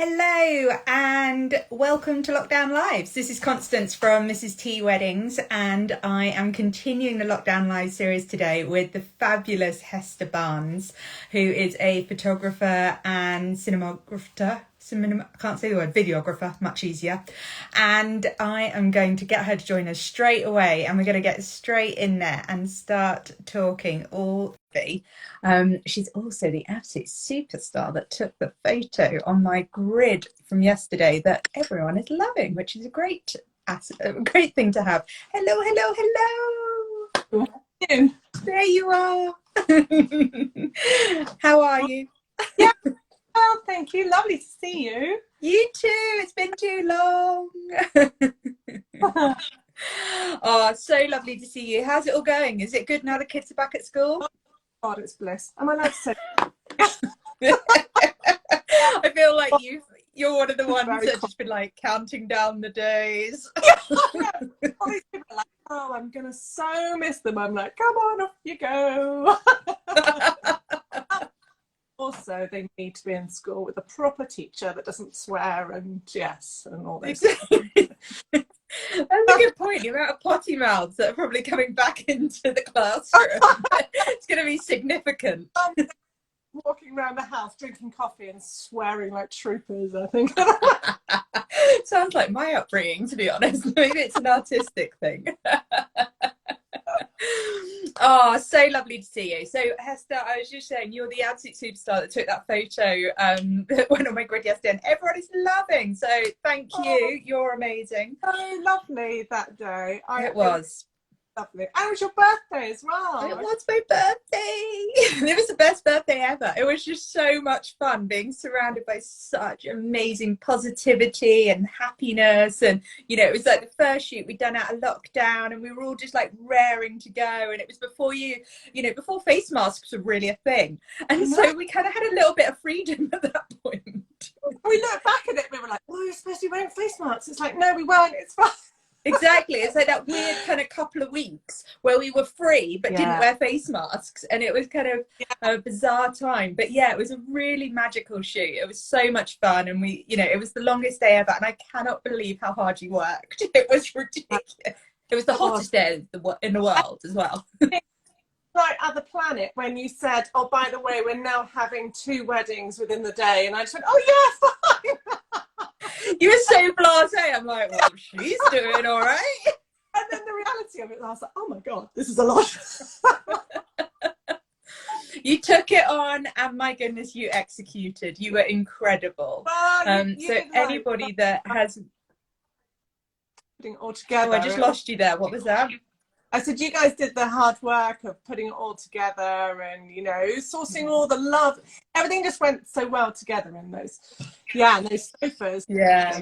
Hello and welcome to Lockdown Lives. This is Constance from Mrs. T Weddings, and I am continuing the Lockdown Live series today with the fabulous Hester Barnes, who is a photographer and cinematographer. I can't say the word, videographer, much easier. And I am going to get her to join us straight away, and we're going to get straight in there and start talking all day. She's also the absolute superstar that took the photo on my grid from yesterday that everyone is loving, which is a great thing to have. Hello, hello, hello. There you are. How are you? Yeah. Oh, thank you. Lovely to see you. You too. It's been too long. Oh, so lovely to see you. How's it all going? Is it good now the kids are back at school? Oh, God, it's bliss. Am I allowed to say? I feel like you're one of the ones that's just been like counting down the days. All these people are like, oh, I'm gonna so miss them. I'm like, come on, off you go. Also, they need to be in school with a proper teacher that doesn't swear and and all this. That's a good point. The amount of potty mouths that are probably coming back into the classroom. It's going to be significant. Walking around the house, drinking coffee and swearing like troopers, I think. Sounds like my upbringing, to be honest. Maybe it's an artistic thing. Oh, so lovely to see you. So Hester, I was just saying, you're the absolute superstar that took that photo that went on my grid yesterday, and everyone is loving. So thank you. You're amazing. So lovely that day. It was lovely. And it was your birthday as well. It was my birthday. It was the best birthday ever. It was just so much fun being surrounded by such amazing positivity and happiness. And, you know, it was like the first shoot we'd done out of lockdown, and we were all just like raring to go. And it was before before face masks were really a thing. And so we kind of had a little bit of freedom at that point. We look back at it, we were like, oh, you're supposed to be wearing face masks. It's like, no, we weren't. It's fine. Exactly. It's like that weird kind of couple of weeks where we were free but didn't wear face masks, and it was kind of a bizarre time. But yeah, it was a really magical shoot. It was so much fun, and it was the longest day ever, and I cannot believe how hard you worked. It was ridiculous. It was the hottest day in the world as well. Like other planet when you said, oh, by the way, we're now having 2 weddings within the day, and I just went, oh yeah, fine. You were so blasé. I'm like, well, she's doing all right. And then the reality of it, I was like, oh my God, this is a lot. You took it on, and my goodness, you executed. You were incredible. So anybody that has putting it all together. Oh, I just lost you there. What was that? I said, you guys did the hard work of putting it all together and, sourcing all the love. Everything just went so well together in those sofas. Yeah.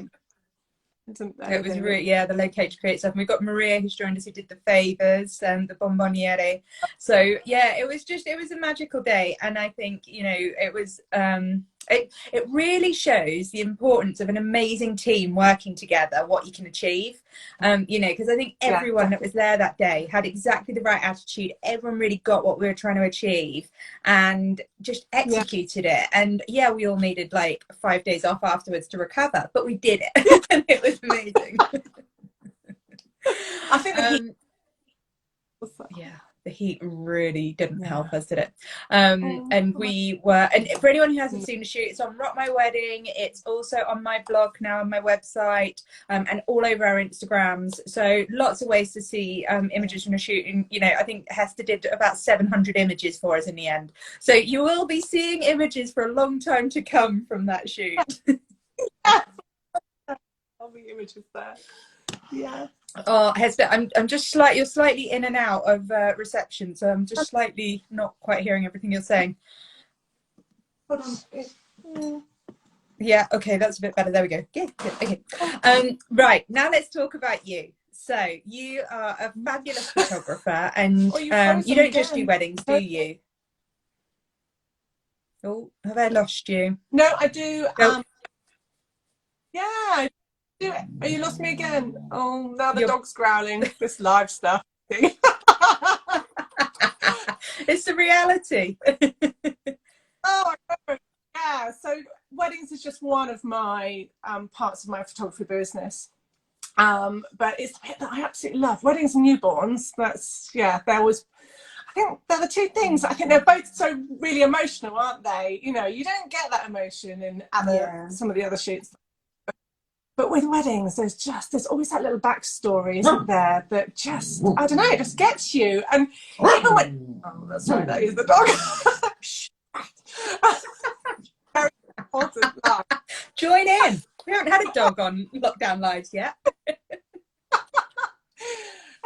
It was really, the location create stuff. And we've got Maria who's joined us, who did the favors and the bomboniere. So yeah, it was a magical day. And I think, it was, it really shows the importance of an amazing team working together, what you can achieve. Because I think everyone that was there that day had exactly the right attitude. Everyone really got what we were trying to achieve and just executed it. And we all needed like 5 days off afterwards to recover, but we did it. And it was amazing. I think the heat really didn't help us, did it? And for anyone who hasn't seen the shoot, it's on Rock My Wedding. It's also on my blog now, on my website, and all over our Instagrams. So lots of ways to see images from the shoot. And I think Hester did about 700 images for us in the end. So you will be seeing images for a long time to come from that shoot. All the images there. Yeah. Oh, Hester, you're slightly in and out of reception, so I'm just slightly not quite hearing everything you're saying. Hold on. Yeah, okay, that's a bit better. There we go. Yeah, good, okay. Right, now let's talk about you. So you are a fabulous photographer, and you don't just do weddings, do you? Oh, have I lost you? No, I do. I do it. Oh, you lost me again. Oh, now the dog's growling. This live stuff. It's the reality. Oh, I remember. yeah, so weddings is just one of my parts of my photography business. But it's the bit that I absolutely love. Weddings and newborns. That's, yeah, there was, I think they're the two things. I think they're both so really emotional, aren't they? You know, you don't get that emotion in some of the other shoots. But with weddings, there's always that little backstory, isn't there? That just, I don't know, it just gets you. And even when, oh, sorry, that is the dog. Very important laugh. Join in. We haven't had a dog on Lockdown Lives yet.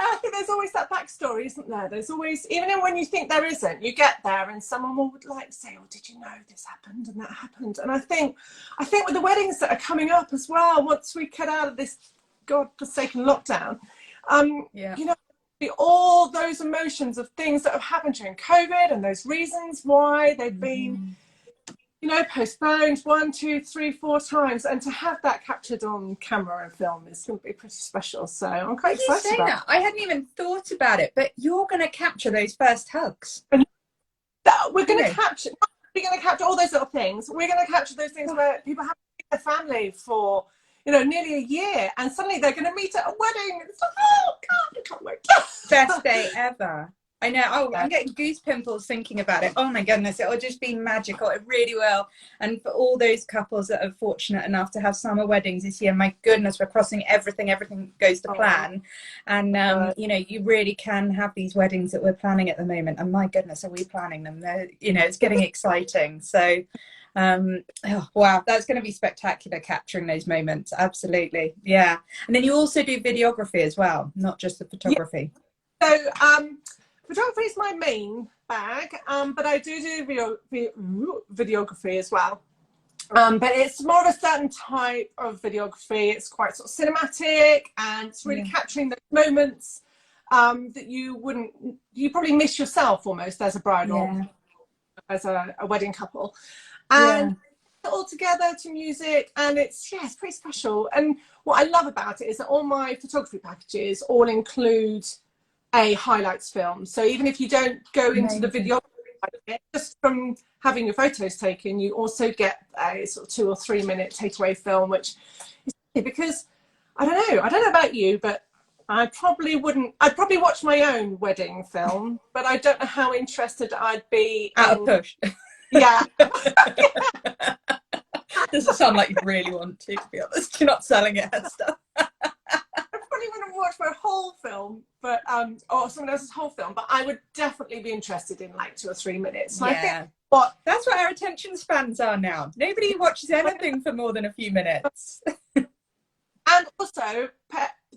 I think there's always that backstory, isn't there? There's always, even when you think there isn't, you get there and someone would like say, oh, did you know this happened and that happened? And I think with the weddings that are coming up as well, once we get out of this godforsaken lockdown, you know, all those emotions of things that have happened during COVID and those reasons why they've been, you know, postponed 1, 2, 3, 4 times, and to have that captured on camera and film is going to be pretty special. So I'm quite excited about that. I hadn't even thought about it, but you're going to capture those first hugs. And we're going to capture. We're going to capture all those little things. We're going to capture those things where people haven't seen their family for, you know, nearly a year, and suddenly they're going to meet at a wedding. It's like, oh God, I can't wait. Best day ever. I know. Oh, I'm getting goose pimples thinking about it. Oh my goodness, it will just be magical. It really will. And for all those couples that are fortunate enough to have summer weddings this year, my goodness, we're crossing everything. Everything goes to plan. And, you know, you really can have these weddings that we're planning at the moment. And my goodness, are we planning them? You know, it's getting exciting. So, oh, wow, that's going to be spectacular, capturing those moments. Absolutely. Yeah. And then you also do videography as well, not just the photography. Yeah. So, photography is my main bag, but I do videography as well. But it's more of a certain type of videography. It's quite sort of cinematic, and it's really capturing the moments that you probably miss yourself almost as a bride or as a wedding couple. And all together to music, and it's pretty special. And what I love about it is that all my photography packages all include a highlights film. So even if you don't go into the video, just from having your photos taken, you also get a sort of 2 or 3 minute takeaway film, which is because I don't know about you, but I'd probably watch my own wedding film, but I don't know how interested I'd be out of push. Yeah. Doesn't sound like you really want to be honest. You're not selling it, Hester. I wouldn't watch my whole film, but or someone else's whole film, but I would definitely be interested in like 2 or 3 minutes. So I think that's what our attention spans are now. Nobody watches anything for more than a few minutes. And also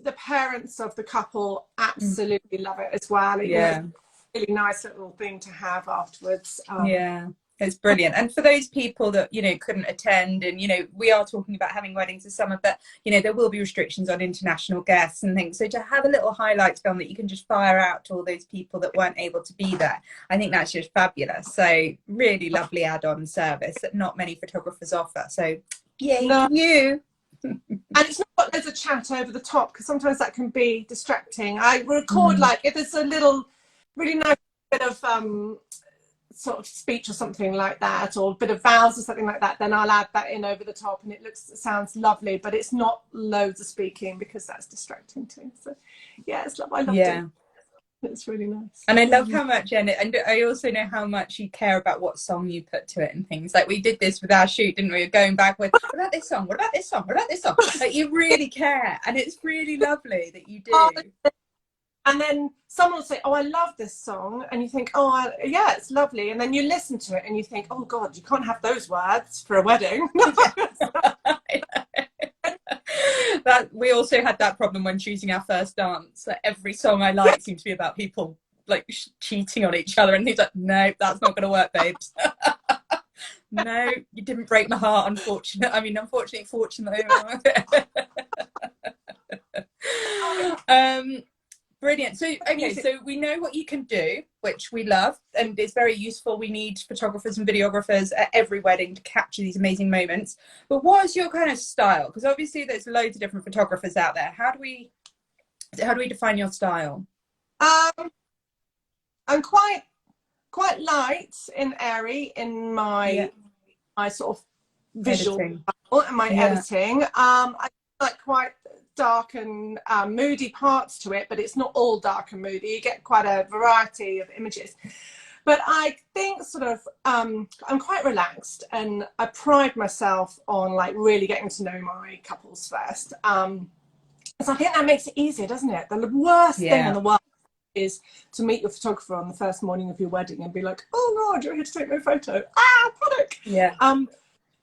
the parents of the couple absolutely love it as well. It's a really nice little thing to have afterwards. It's brilliant. And for those people that, you know, couldn't attend, and, you know, we are talking about having weddings this summer, but, you know, there will be restrictions on international guests and things. So to have a little highlights film that you can just fire out to all those people that weren't able to be there, I think that's just fabulous. So really lovely add-on service that not many photographers offer. So yay to you. And it's not got loads of chat over the top, because sometimes that can be distracting. I record like if there's a little really nice bit of sort of speech or something like that, or a bit of vows or something like that, then I'll add that in over the top, and it sounds lovely, but it's not loads of speaking because that's distracting too. So it's I loved it. It's really nice. And I love how much, and I also know how much you care about what song you put to it and things. Like we did this with our shoot, didn't we? We're going back with, what about this song? What about this song? What about this song? Like you really care, and it's really lovely that you do. And then someone will say, oh, I love this song. And you think, oh, yeah, it's lovely. And then you listen to it and you think, oh, God, you can't have those words for a wedding. That we also had that problem when choosing our first dance. Like, every song I like seemed to be about people like cheating on each other. And he's like, no, that's not going to work, babes. No, you didn't break my heart, unfortunately. Fortunately. Brilliant. So, okay, so we know what you can do, which we love, and it's very useful. We need photographers and videographers at every wedding to capture these amazing moments. But what is your kind of style? Because obviously there's loads of different photographers out there. How do we define your style? I'm quite light and airy in my my sort of visual Editing. and my editing. I like quite dark and moody parts to it, but it's not all dark and moody. You get quite a variety of images. But I think sort of I'm quite relaxed, and I pride myself on like really getting to know my couples first. So I think that makes it easier, doesn't it? The worst thing in the world is to meet your photographer on the first morning of your wedding and be like, "Oh God, you're here to take my photo." Ah, panic. Yeah.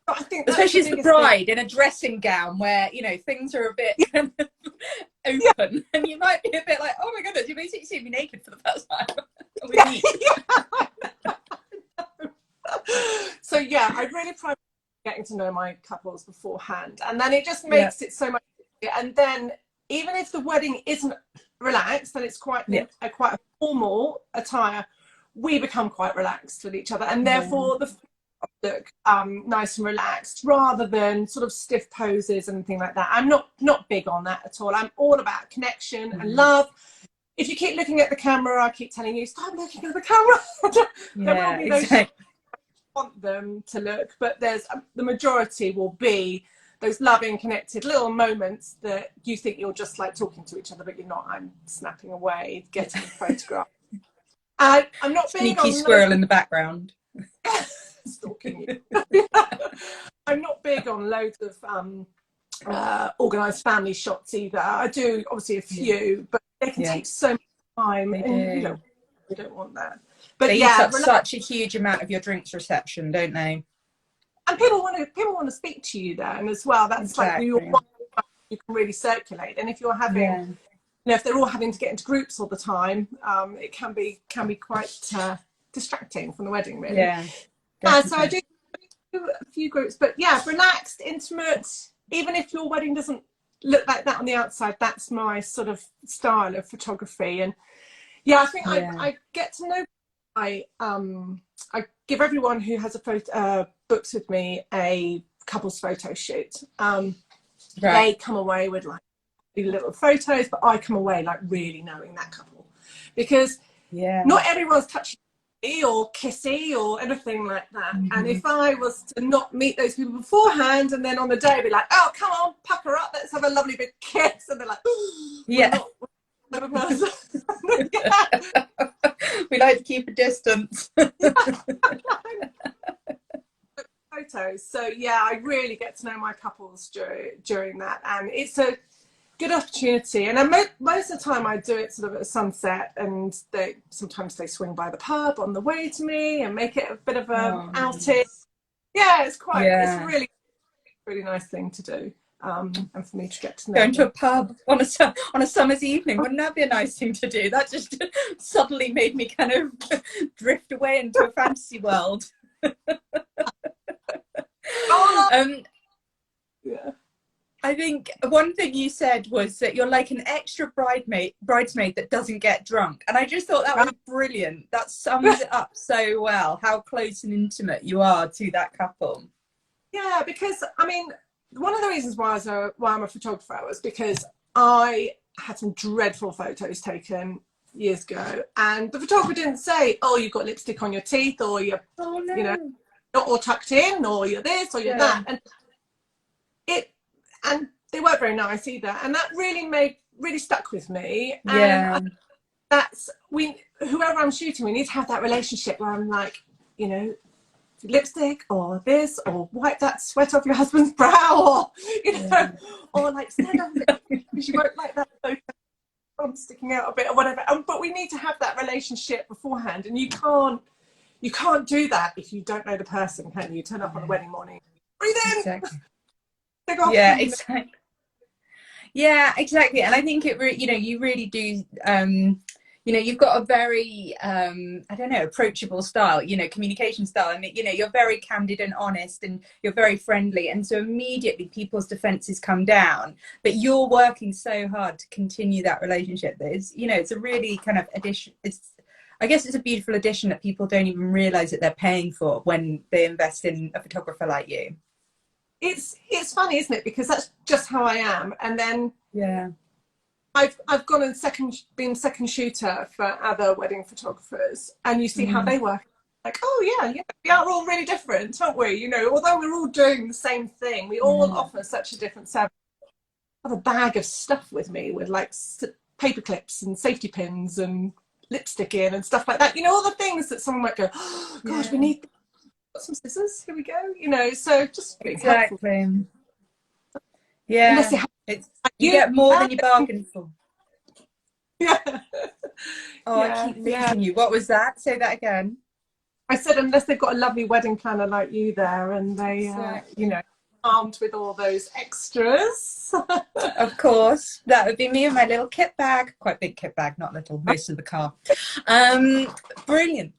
But I think especially as the bride in a dressing gown where, you know, things are a bit kind of open, and you might be a bit like, "Oh my goodness, you basically see me naked for the first time." So yeah, I really pride getting to know my couples beforehand, and then it just makes it so much easier. And then even if the wedding isn't relaxed and it's quite quite a formal attire, we become quite relaxed with each other, and therefore the look nice and relaxed rather than sort of stiff poses and things like that. I'm not big on that at all. I'm all about connection and love. If you keep looking at the camera, I keep telling you, stop looking at the camera. There will be those I want them to look, but there's the majority will be those loving, connected little moments that you think you're just like talking to each other, but you're not. I'm snapping away, getting a photograph. I'm not being sneaky squirrel in the background. Stalking you. I'm not big on loads of organised family shots either. I do obviously a few, but they can take so much time, and you don't want that. But they eat up such a huge amount of your drinks reception, don't they? And people want to speak to you then as well. That's like you can really circulate. And if you're having, you know, if they're all having to get into groups all the time, it can be quite distracting from the wedding, really. Yeah. So I do a few groups, but yeah, relaxed, intimate. Even if your wedding doesn't look like that on the outside, that's my sort of style of photography. And yeah, I think I get to know. I give everyone who has a photo books with me a couples photo shoot. They come away with like little photos, but I come away like really knowing that couple, because not everyone's touching or kissy or anything like that. And if I was to not meet those people beforehand and then on the day be like, "Oh, come on, pucker up, let's have a lovely big kiss," and they're like, we like to keep a distance. Photos. So yeah, I really get to know my couples during that, and it's a good opportunity. And most of the time I do it sort of at sunset, and sometimes they swing by the pub on the way to me and make it a bit of a outing. Yeah, it's it's really really nice thing to do. And for me to get to know going to a pub on a summer's evening, wouldn't that be a nice thing to do? That just suddenly made me kind of drift away into a fantasy world. I think one thing you said was that you're like an extra bridesmaid that doesn't get drunk, and I just thought that was brilliant. That sums it up so well, how close and intimate you are to that couple. Yeah, because I mean, one of the reasons why I'm a photographer was because I had some dreadful photos taken years ago, and the photographer didn't say, "Oh, you've got lipstick on your teeth," or "You're you know, not all tucked in," or "You're this," or "You're that," and they weren't very nice either, and that really stuck with me. And whoever I'm shooting, we need to have that relationship where I'm like, you know, lipstick or this, or wipe that sweat off your husband's brow, or you know, or like stand up a bit because you won't like that from sticking out a bit or whatever. But we need to have that relationship beforehand, and you can't do that if you don't know the person, can you? Turn up on the wedding morning, breathe in. Exactly. Exactly. And I think you really do, you know, you've got a very I don't know, approachable style, you know, communication style, and you know, you're very candid and honest, and you're very friendly, and so immediately people's defenses come down. But you're working so hard to continue that relationship that it's, you know, it's a really kind of addition. I guess it's a beautiful addition that people don't even realize that they're paying for when they invest in a photographer like you. It's funny, isn't it? Because that's just how I am. And then I've gone and been second shooter for other wedding photographers, and you see how they work. like, oh yeah, yeah, we are all really different, aren't we? You know, although we're all doing the same thing, we all offer such a different service. I have a bag of stuff with me with like paper clips and safety pins and lipstick in and stuff like that. You know, all the things that someone might go, oh God, we need some scissors. Here we go. You know, so just being helpful. Yeah, unless you, have, you get more than you bargained for. Yeah. Oh, I keep losing you. What was that? Say that again. I said, unless they've got a lovely wedding planner like you there, and they, you know, armed with all those extras. Of course, that would be me and my little kit bag. Quite big kit bag, not little, most of the car. Brilliant.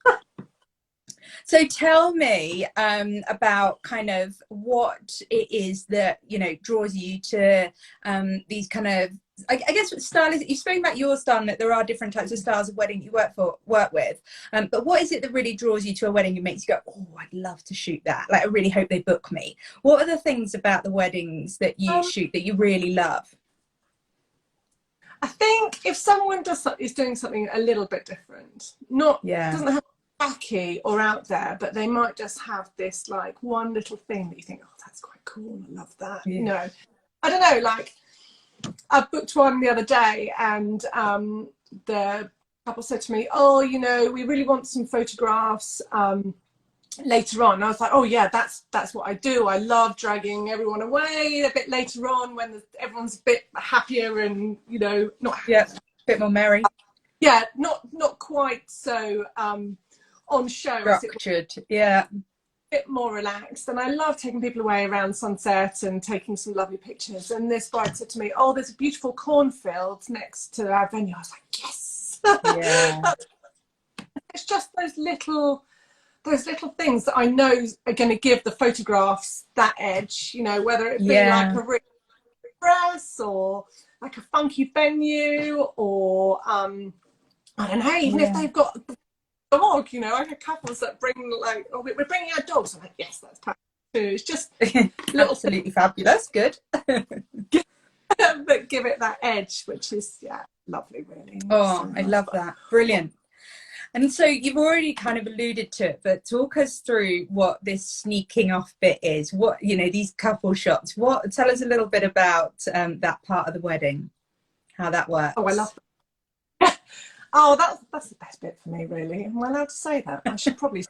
So tell me about kind of what it is that, you know, draws you to these kind of, I guess, style is, you spoke about your style and that there are different types of styles of wedding you work with. But what is it that really draws you to a wedding and makes you go, oh, I'd love to shoot that. Like, I really hope they book me. What are the things about the weddings that you shoot that you really love? I think if someone is doing something a little bit different, doesn't have wacky or out there, but they might just have this like one little thing that you think, oh, that's quite cool, I love that. You know, I don't know, like I booked one the other day, and the couple said to me, oh, you know, we really want some photographs later on. And I was like, oh yeah, that's what I do. I love dragging everyone away a bit later on when everyone's a bit happier and, you know, not a bit more merry. Yeah, not quite so on show, structured. A bit more relaxed. And I love taking people away around sunset and taking some lovely pictures. And this bride said to me, oh, there's a beautiful cornfield next to our venue. I was like, yes. It's just those little things that I know are going to give the photographs that edge, you know, whether it be like a really dress or like a funky venue, or I don't know, even if they've got a dog, you know, I have couples that bring like, oh, we're bringing our dogs. I'm like, yes, that's perfect too. It's just absolutely fabulous, good. But give it that edge, which is lovely, really. Oh, I love that. Brilliant. And so you've already kind of alluded to it, but talk us through what this sneaking off bit is. What, you know, these couple shots. Tell us a little bit about that part of the wedding, how that works. Oh, I love that. Oh, that's the best bit for me, really. Am I allowed to say that? I should probably say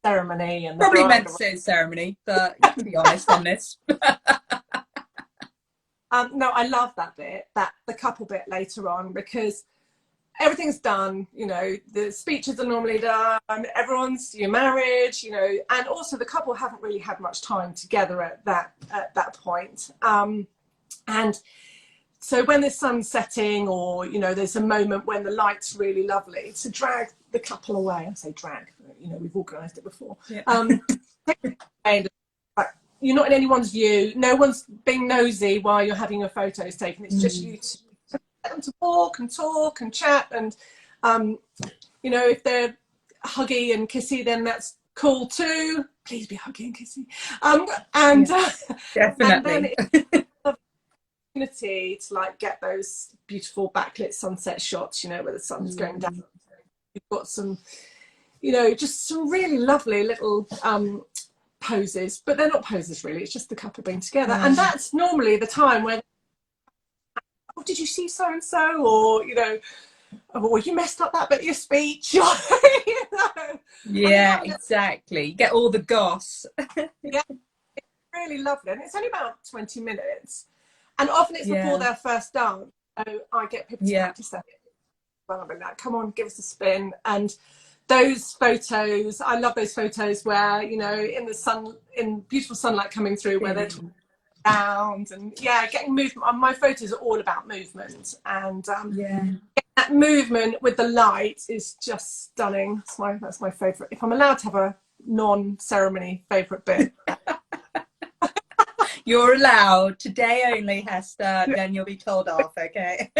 ceremony. And probably meant to say ceremony, but you can be honest on this. No, I love that bit, the couple bit later on, because everything's done, you know, the speeches are normally done, everyone's your marriage, you know, and also the couple haven't really had much time together at that point. And so when the sun's setting, or, you know, there's a moment when the light's really lovely, to drag the couple away. I say drag, you know, we've organised it before. You're not in anyone's view. No one's being nosy while you're having your photos taken. It's just you to get them to walk and talk and chat. And, you know, if they're huggy and kissy, then that's cool too. Please be huggy and kissy. Definitely. And then it's an opportunity to like get those beautiful backlit sunset shots, you know, where the sun's going down. You've got some, you know, just some really lovely little poses, but they're not poses really, it's just the couple being together. And that's normally the time where, oh, did you see so and so, or, you know, oh, you messed up that bit of your speech. You know? Exactly, you get all the goss. It's really lovely, and it's only about 20 minutes, and often it's before their first dance, so I get people to practice that. Well, I'll be like, come on, give us a spin. And those photos, I love those photos where, you know, in the sun, in beautiful sunlight coming through, where they're around and getting movement. My photos are all about movement, and that movement with the light is just stunning. That's my favourite. If I'm allowed to have a non-ceremony favourite bit. You're allowed today only, Hester. Then you'll be told off. Okay.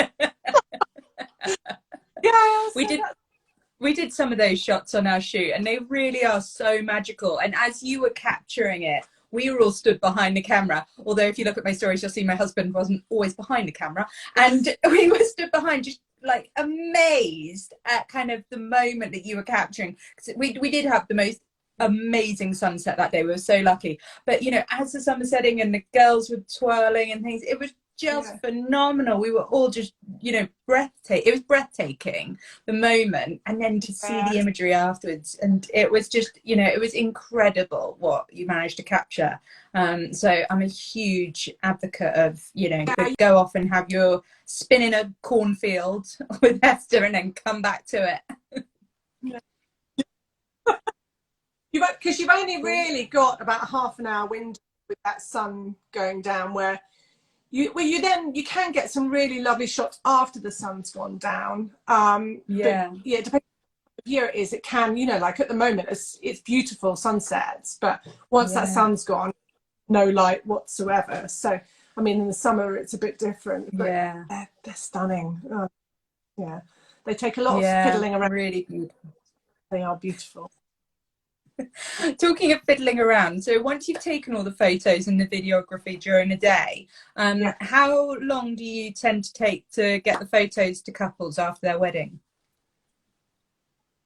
We did some of those shots on our shoot, and they really are so magical. And as you were capturing it, we were all stood behind the camera. Although if you look at my stories, you'll see my husband wasn't always behind the camera. And we were stood behind, just like amazed at kind of the moment that you were capturing. We did have the most amazing sunset that day. We were so lucky. But you know, as the sun was setting and the girls were twirling and things, it was just phenomenal. We were all just, you know, breathtaking. It was breathtaking, the moment, and then to see the imagery afterwards, and it was just, you know, it was incredible what you managed to capture. So I'm a huge advocate of, you know, go off and have your spin in a cornfield with Hester and then come back to it. Because you've only really got about a half an hour window with that sun going down, where you can get some really lovely shots after the sun's gone down. But yeah, depending on what year it is, it can, you know, like at the moment it's beautiful sunsets, but once that sun's gone, no light whatsoever. So I mean, in the summer it's a bit different, but they're stunning. Yeah, they take a lot of fiddling around. Really beautiful. They are beautiful. Talking of fiddling around, so once you've taken all the photos and the videography during the day, how long do you tend to take to get the photos to couples after their wedding?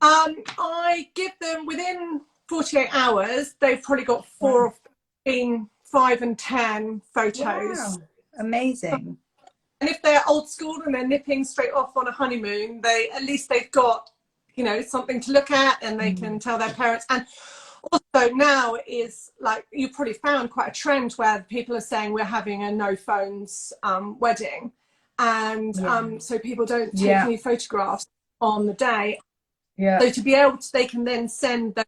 I give them within 48 hours. They've probably got 4 between 5 and 10 photos. Wow. Amazing. And if they're old school and they're nipping straight off on a honeymoon, at least they've got, you know, something to look at, and they can tell their parents. And also now is, like, you probably found quite a trend where people are saying we're having a no phones wedding, and so people don't take any photographs on the day. So to be able to, they can then send those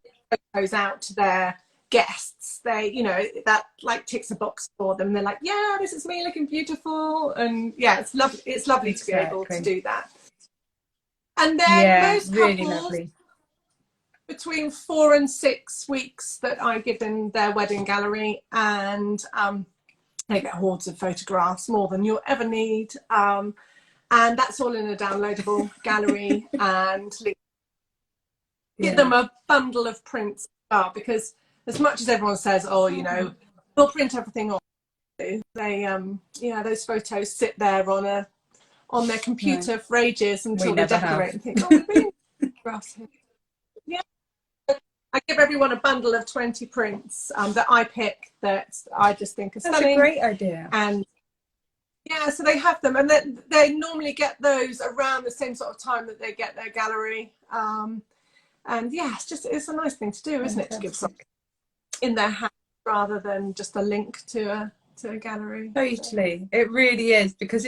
photos out to their guests. They, you know, that like ticks a box for them. They're like, yeah, this is me looking beautiful, and it's lovely. It's lovely to be able to do that. And then most couples, between 4 and 6 weeks that I give them their wedding gallery, and they get hordes of photographs, more than you'll ever need. And that's all in a downloadable gallery, and give them a bundle of prints, because as much as everyone says, oh, you know, we'll print everything off, they those photos sit there on their computer for ages until they decorate and think, oh, I give everyone a bundle of 20 prints that I pick, that I just think are stunning. That's a great idea. And so they have them, and they normally get those around the same sort of time that they get their gallery. And it's a nice thing to do, isn't it, to give something in their hand rather than just a link to a gallery. Totally, it really is, because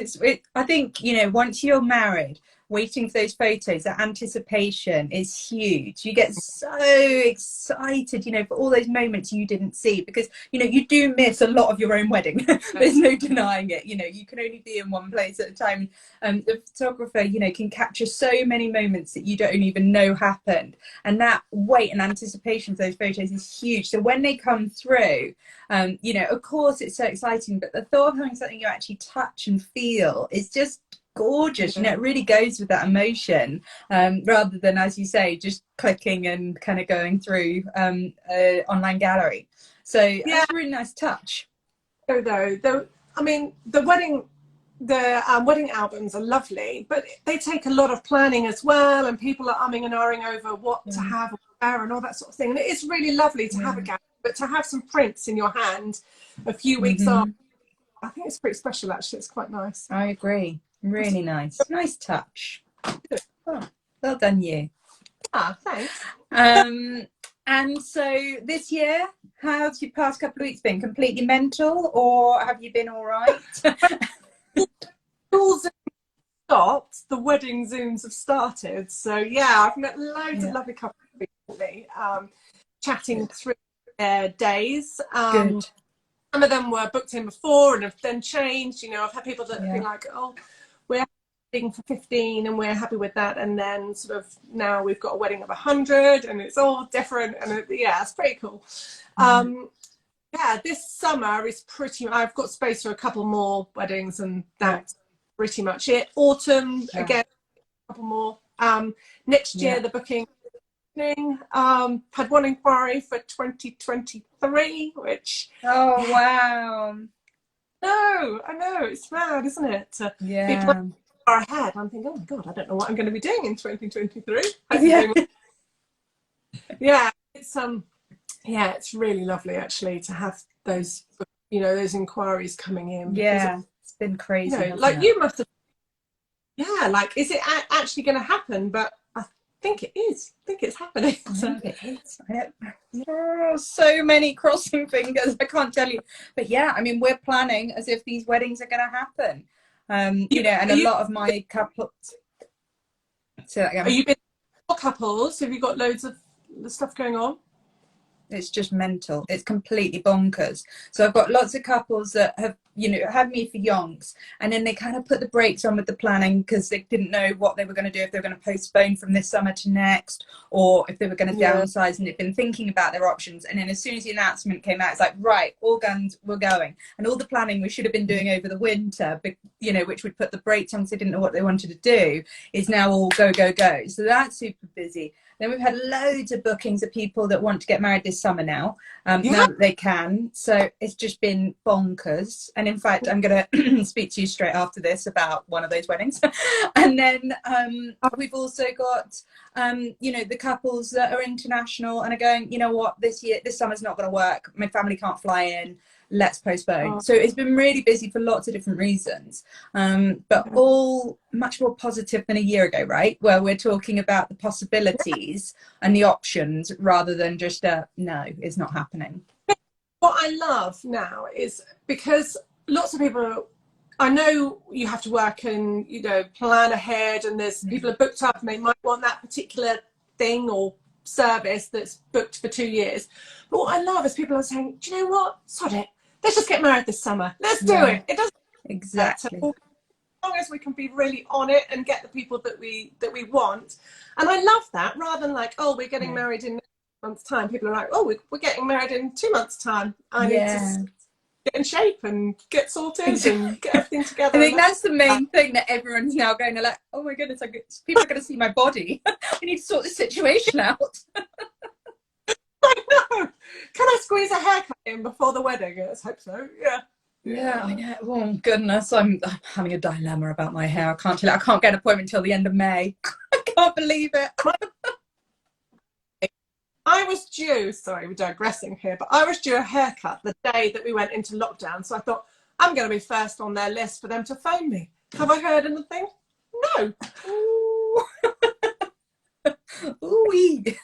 I think, you know, once you're married, waiting for those photos, that anticipation is huge. You get so excited, you know, for all those moments you didn't see, because, you know, you do miss a lot of your own wedding. There's no denying it. You know, you can only be in one place at a time. The photographer, you know, can capture so many moments that you don't even know happened, and that wait and anticipation for those photos is huge. So when they come through, you know, of course it's so exciting, but the thought of having something you actually touch and feel is just gorgeous. You know, it really goes with that emotion, rather than, as you say, just clicking and kind of going through online gallery. So that's a really nice touch. Though I mean, the wedding albums are lovely, but they take a lot of planning as well, and people are umming and ahhing over what to have or where and all that sort of thing. And it is really lovely to have a gallery, but to have some prints in your hand a few weeks after, I think it's pretty special, actually. It's quite nice. I agree. Really nice. Nice touch. Oh, well done, you. Thanks. And so this year, how's your past couple of weeks been? Completely mental, or have you been all right? All Zoom stopped. The wedding Zooms have started. So I've met loads of lovely couples recently, chatting through their days. Good. Some of them were booked in before and have then changed. You know, I've had people that have been like, oh, we're wedding for 15 and we're happy with that, and then sort of now we've got a wedding of 100 and it's all different, and it's pretty cool. This summer is I've got space for a couple more weddings, and that's pretty much it. Autumn again, a couple more. Next year the booking, had one inquiry for 2023, which wow. no, I know, it's mad, isn't it? People far ahead. I'm thinking, oh my God, I don't know what I'm going to be doing in 2023. Yeah. Yeah, it's really lovely actually to have those, those inquiries coming in. Yeah, it's been crazy. Like you must have, yeah, like, is it actually going to happen? But I think it is. I think it's happening. So it is. Oh, so many crossing fingers, I can't tell you. But yeah, I mean, we're planning as if these weddings are going to happen. And a lot of my couples. So are you been couples? Have you got loads of the stuff going on? It's just mental. It's completely bonkers. So I've got lots of couples that have, had me for yonks, and then they kind of put the brakes on with the planning because they didn't know what they were going to do, if they were going to postpone from this summer to next, or if they were going to downsize, and they've been thinking about their options. And then as soon as the announcement came out, it's like, right, all guns, we're going. And all the planning we should have been doing over the winter, which would put the brakes on because they didn't know what they wanted to do, is now all go, go, go. So that's super busy. Then we've had loads of bookings of people that want to get married this summer now, now that they can. So it's just been bonkers. And in fact, I'm going to speak to you straight after this about one of those weddings. And then we've also got, the couples that are international and are going, you know what, this summer's not going to work. My family can't fly in. Let's postpone. So it's been really busy for lots of different reasons, but all much more positive than a year ago, right? Where we're talking about the possibilities and the options rather than just no, it's not happening. What I love now is because lots of people, I know you have to work and, plan ahead, and there's people are booked up and they might want that particular thing or service that's booked for 2 years. But what I love is people are saying, do you know what? Sod it. Let's just get married this summer. Let's do it. It doesn't exactly matter. As long as we can be really on it and get the people that we want. And I love that, rather than like, oh, we're getting married in a month's time. People are like, oh, we're getting married in 2 months' time. I need to get in shape and get sorted and get everything together. I think that's the main thing that everyone's now going to like, oh my goodness, people are going to see my body. We need to sort this situation out. I know. Can I squeeze a haircut in before the wedding? Let's hope so. Yeah, I know. Oh goodness, I'm having a dilemma about my hair. I can't get an appointment until the end of May. I can't believe it. I was due, sorry, we're digressing here, but I was due a haircut the day that we went into lockdown. So I thought, I'm going to be first on their list for them to phone me. Have I heard anything? No. Ooh-wee.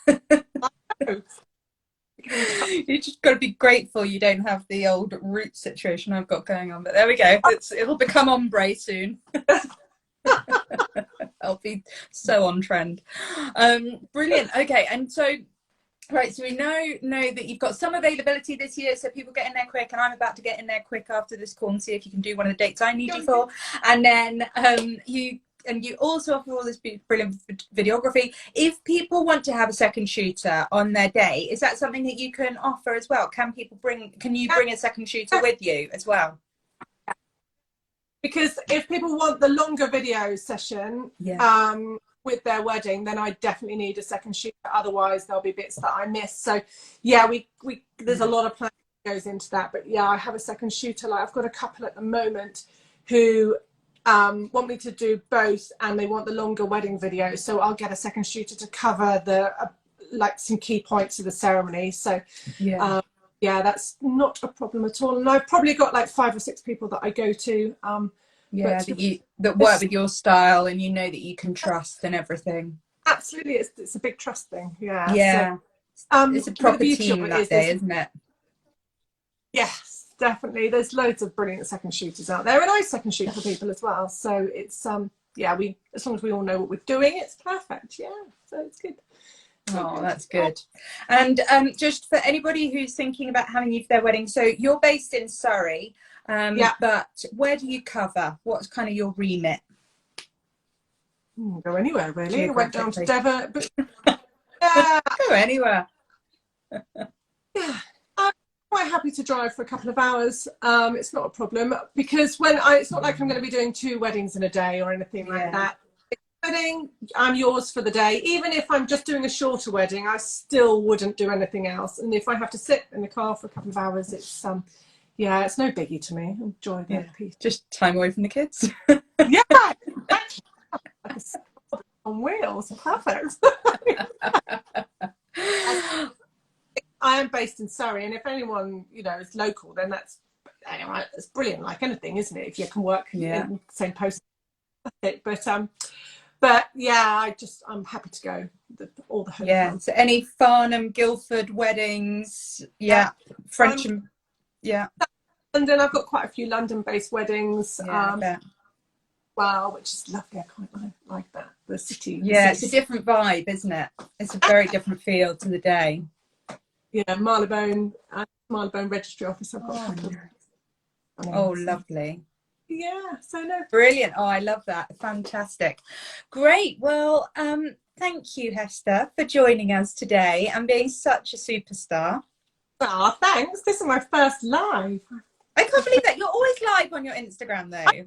You just got to be grateful you don't have the old root situation I've got going on. But there we go. It'll become ombre soon. I'll be so on trend. Brilliant. Okay, and so right, so we know that you've got some availability this year, so people get in there quick, and I'm about to get in there quick after this call and see if you can do one of the dates I need you for. And then you also offer all this brilliant videography. If people want to have a second shooter on their day, is that something that you can offer as well? Can you bring a second shooter with you as well? Because if people want the longer video session with their wedding, then I definitely need a second shooter. Otherwise there'll be bits that I miss. So there's a lot of planning that goes into that. But I have a second shooter. Like, I've got a couple at the moment who want me to do both, and they want the longer wedding video, so I'll get a second shooter to cover the some key points of the ceremony. So that's not a problem at all. And I've probably got like 5 or 6 people that I go to that work with your style, and that you can trust and everything. Absolutely, it's a big trust thing. It's a proper team that day, isn't it? Yes, definitely. There's loads of brilliant second shooters out there, and I second shoot for people as well. So it's as long as we all know what we're doing, it's perfect. So it's good. Oh, that's good. And just for anybody who's thinking about having you for their wedding, so you're based in Surrey, but where do you cover? What's kind of your remit? Go anywhere, really. I went down to Devon, but go anywhere. I'm quite happy to drive for a couple of hours. It's not a problem, because it's not like I'm going to be doing 2 weddings in a day or anything like that. Wedding, I'm yours for the day. Even if I'm just doing a shorter wedding, I still wouldn't do anything else. And if I have to sit in the car for a couple of hours, it's no biggie to me. Enjoy that piece. Just time away from the kids. Exactly. on wheels. Perfect. I am based in Surrey, and if anyone, you know, is local, then that's brilliant. Like anything, isn't it? If you can work in the same post. But yeah, I'm happy to go. All the home. Yeah. So any Farnham, Guildford weddings? Yeah. French and London. I've got quite a few London-based weddings. Yeah, I bet. Wow, which is lovely. I quite like that. The city. Yeah, it's a different vibe, isn't it? It's a very different feel to the day. Yeah, Marylebone Registry Office. I've got. Oh, lovely. Yeah, so no. Brilliant. Oh, I love that. Fantastic. Great. Well, thank you, Hester, for joining us today and being such a superstar. Oh, thanks. This is my first live. I can't believe that. You're always live on your Instagram, though. Live.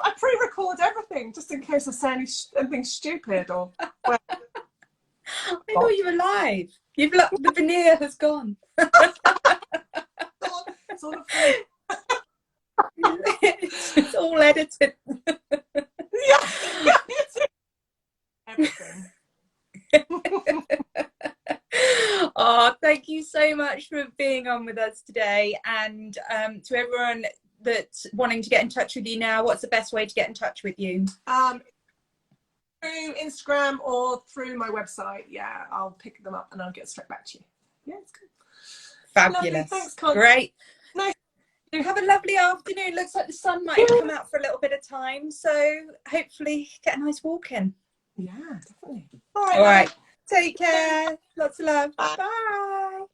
I pre-record everything just in case I say anything stupid or. I thought you were live. The veneer has gone. It's all a fake. It's all edited. Yeah. Everything. Oh, thank you so much for being on with us today. And to everyone that's wanting to get in touch with you now, what's the best way to get in touch with you? Through Instagram or through my website. Yeah, I'll pick them up and I'll get straight back to you. Yeah, it's good. Fabulous. Lovely. Thanks, Con. Great. Nice. Have a lovely afternoon. Looks like the sun might have come out for a little bit of time, so hopefully get a nice walk in. Yeah, definitely. All right. Take care. Lots of love. Bye.